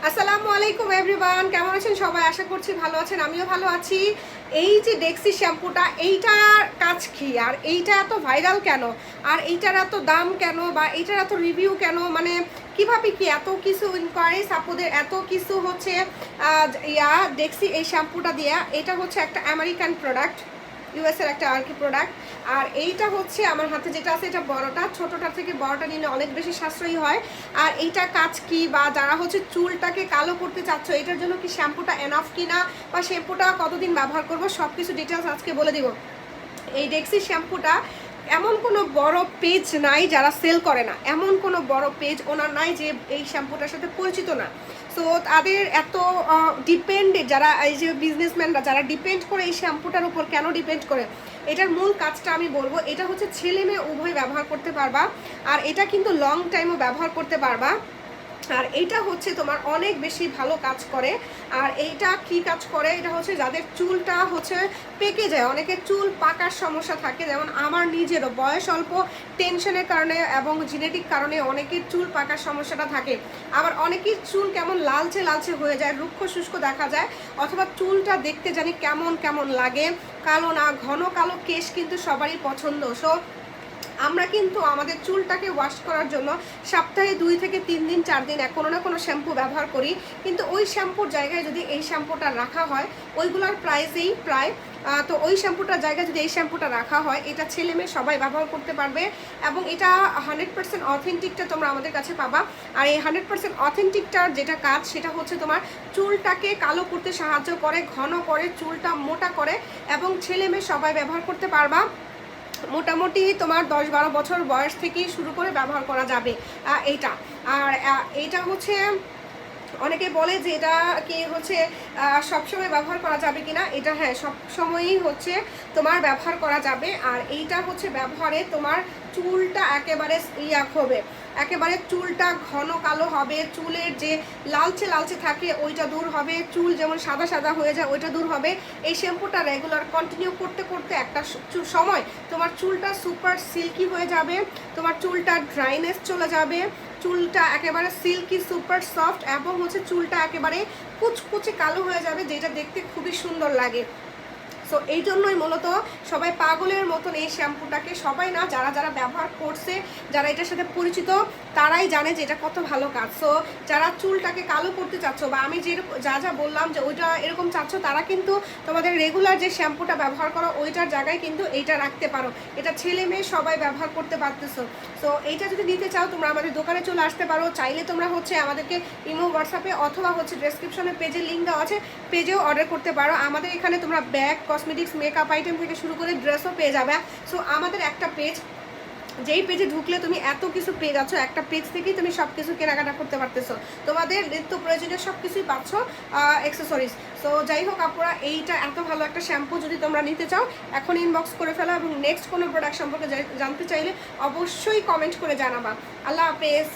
আসসালামু আলাইকুম এভরিওয়ান, কেমন আছেন সবাই? আশা করছি ভালো আছেন, আমিও ভালো আছি। এই যে ডেক্সি শ্যাম্পুটা, এইটার কাজ কি আর এইটা এত ভাইরাল কেন, আর এইটার এত দাম কেন, বা এইটার এত রিভিউ কেন, মানে কিভাবে কি এত কিছু ইনকোয়ারিজ আপুদের, এত কিছু হচ্ছে ডেক্সি এই শ্যাম্পুটা দিয়া। এটা হচ্ছে একটা আমেরিকান প্রোডাক্ট, ইউএসের একটা আর কি প্রোডাক্ট। আর এইটা হচ্ছে আমার হাতে যেটা আছে এটা বড়টা, ছোটটার থেকে বড়টা নিলে অনেক বেশি সাশ্রয়ী হয়। আর এইটা কাজ কি, বা যারা হচ্ছে চুলটাকে কালো করতে চাচ্ছ এটার জন্য কি শ্যাম্পুটা এনাফ কিনা, বা শ্যাম্পুটা কতদিন ব্যবহার করবো, সব কিছু ডিটেলস আজকে বলে দিব। এই ডেক্সি শ্যাম্পুটা এমন কোনো বড় পেজ নাই যারা সেল করে না, এমন কোনো বড় পেজ ওনার নাই যে এই শ্যাম্পুটার সাথে পরিচিত না। সো তাদের এত ডিপেন্ডেড, যারা এই যে বিজনেসম্যানরা যারা ডিপেন্ড করে এই শ্যাম্পুটার উপর, কেন ডিপেন্ড করে, এটার মূল কাজটা আমি বলবো। এটা হচ্ছে ছেলে মেয়ে উভয় ব্যবহার করতে পারবা, আর এটা কিন্তু লং টাইমও ব্যবহার করতে পারবা। আর এইটা হচ্ছে তোমার অনেক বেশি ভালো কাজ করে। আর এইটা কি কাজ করে, এটা হচ্ছে যাদের চুলটা হচ্ছে পেকে যায়, অনেকের চুল পাকার সমস্যা থাকে, যেমন আমার নিজেরও বয়স অল্প, টেনশনের কারণে এবং জেনেটিক কারণে অনেকের চুল পাকার সমস্যাটা থাকে। আবার অনেকের চুল কেমন লালচে লালচে হয়ে যায়, রুক্ষ শুষ্ক দেখা যায়, অথবা চুলটা দেখতে জানি কেমন কেমন লাগে, কালো না ঘন কালো কেশ কিন্তু সবারই পছন্দ। সো আমরা কিন্তু আমাদের চুলটাকে ওয়াশ করার জন্য সপ্তাহে 2 থেকে 3 দিন 4 দিন কোনো না কোনো শ্যাম্পু ব্যবহার করি, কিন্তু ওই শ্যাম্পুর জায়গায় যদি এই শ্যাম্পুটা রাখা হয় ওইগুলোর প্রাইসেই প্রায়, তো ওই শ্যাম্পুটার জায়গায় যদি এই শ্যাম্পুটা রাখা হয়, এটা ছেলে মেয়ে সবাই ব্যবহার করতে পারবে। এবং এটা 100% অথেন্টিকটা তোমরা আমাদের কাছে পাবা। আর এই 100% অথেন্টিকটার যেটা কাজ সেটা হচ্ছে তোমার চুলটাকে কালো করতে সাহায্য করে, ঘন করে, চুলটা মোটা করে, এবং ছেলে মেয়ে সবাই ব্যবহার করতে পারবা। মোটামুটি তোমার 10-12 বছর বয়স থেকেই শুরু করে ব্যবহার করা যাবে এইটা। আর এইটা হচ্ছে অনেকে বলে যে এটা কি হচ্ছে সবসময় ব্যবহার করা যাবে কিনা, এটা হ্যাঁ সব সময়ই হচ্ছে তোমার ব্যবহার করা যাবে। আর এইটা হচ্ছে ব্যবহারে তোমার চুলটা একেবারে হবে, একেবারে চুলটা ঘন কালো হবে, চুলের যে লালচে লালচে থাকে ওইটা দূর হবে, চুল যেমন সাদা সাদা হয়ে যায় ওইটা দূর হবে। এই শ্যাম্পুটা রেগুলার কন্টিনিউ করতে করতে একটা সময় তোমার চুলটা সুপার সিল্কি হয়ে যাবে, তোমার চুলটা ড্রাইনেস চলে যাবে, চুলটা একেবারে সিল্কি সুপার সফট, এবং হচ্ছে চুলটা একেবারে কুচকুচে কালো হয়ে যাবে, যেটা দেখতে খুবই সুন্দর লাগে। সো এই জন্যই মূলত সবাই পাগলের মতন এই শ্যাম্পুটাকে, সবাই না, যারা যারা ব্যবহার করছে, যারা এটার সাথে পরিচিত, তারাই জানে যে এটা কত ভালো কাজ। সো যারা চুলটাকে কালো করতে চাচ্ছ, বা আমি যে যা যা বললাম যে ওইটা এরকম চাচ্ছ, তারা কিন্তু তোমাদের রেগুলার যে শ্যাম্পুটা ব্যবহার করো ওইটার জায়গায় কিন্তু এইটা রাখতে পারো। এটা ছেলে মেয়ে সবাই ব্যবহার করতে পারতেছো। সো এইটা যদি নিতে চাও তোমরা আমাদের দোকানে চলে আসতে পারো, চাইলে তোমরা হচ্ছে আমাদেরকে ইমো, হোয়াটসঅ্যাপে, অথবা হচ্ছে ডেসক্রিপশনে পেজের লিঙ্ক দেওয়া আছে, পেজেও অর্ডার করতে পারো। আমাদের এখানে তোমরা ব্যাগ, কসমেটিক্স, মেকআপ আইটেম থেকে শুরু করে ড্রেসও পেয়ে যাবে। সো আমাদের একটা পেজ, যেই পেজে ঢুকলে তুমি এত কিছু পেয়ে যাচ্ছ, একটা পেজ থেকেই তুমি সব কিছু কেনাকাটা করতে পারতেছো, তোমাদের নিত্য প্রয়োজনীয় সব কিছুই পাচ্ছ, অ্যাক্সেসরিজ। সো যাই হোক আপুরা, এইটা এত ভালো একটা শ্যাম্পু যদি তোমরা নিতে চাও এখন ইনবক্স করে ফেলো, এবং নেক্সট কোনো প্রোডাক্ট সম্পর্কে জানতে চাইলে অবশ্যই কমেন্ট করে জানাবা। আল্লাহ হাফেজ।